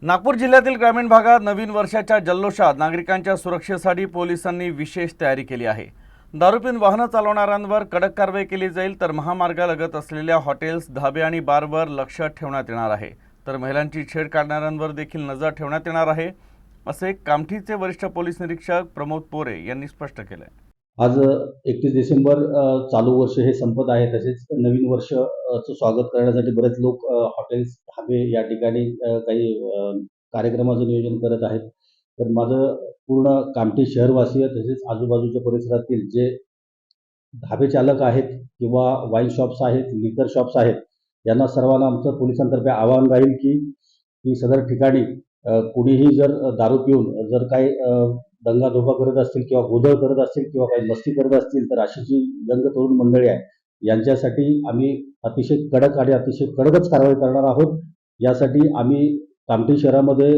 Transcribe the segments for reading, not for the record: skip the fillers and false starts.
नागपूर जिल्ह्यातील ग्रामीण भागात नवीन वर्षाच्या जल्लोषात नागरिकांच्या सुरक्षेसाठी पोलिसांनी विशेष तयारी केली आहे। दारू पिऊन वाहनं चालवणाऱ्यांवर कडक कारवाई केली जाईल, तर महामार्गालगत असलेल्या हॉटेल्स, धाबे आणि बारवर लक्ष ठेवण्यात येणार आहे। तर महिलांची छेड काढणाऱ्यांवर देखील नजर ठेवण्यात येणार आहे, असे कामठीचे वरिष्ठ पोलीस निरीक्षक प्रमोद पोरे यांनी स्पष्ट केले। आज 31 डिसेंबर चालू वर्ष हे संपत आहे। तसेच नवीन वर्ष चं स्वागत करण्यासाठी बरेच लोक हॉटेल्स, धाबे या ठिकाणी काही कार्यक्रमाचं नियोजन करत आहेत। तर माझं पूर्ण कामठी शहरवासीय तसेच आजूबाजूच्या परिसरातील जे धाबे चालक आहेत किंवा वाईन शॉप्स आहेत, लिकर शॉप्स आहेत, यांना सर्वांना आमचं पोलिसांतर्फे आवाहन राहील की सदर ठिकाणी कुणीही जर दारू पिऊन जर काही दंगाधोका करत असतील किंवा गोंधळ करत असतील किंवा काही मस्ती करत असतील, तर अशी जी यंग तरुण मंडळी आहे यांच्यासाठी आम्ही अतिशय कडक आणि अतिशय कडकच कारवाई करणार आहोत। यासाठी आम्ही कामठी शहरामध्ये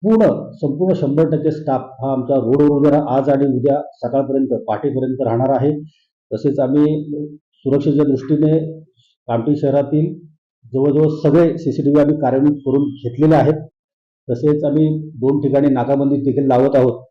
संपूर्ण 100% स्टाफ हा आमचा रोडवर उद्या आज आणि उद्या सकाळपर्यंत पहाटेपर्यंत राहणार आहे। तसेच आम्ही सुरक्षेच्या दृष्टीने कामठी शहरातील जवळजवळ सगळे CCTV आम्ही कार्यान्वित करून घेतलेले आहेत। तसेच आम्ही 2 ठिकाणी नाकाबंदी देखील लावत आहोत।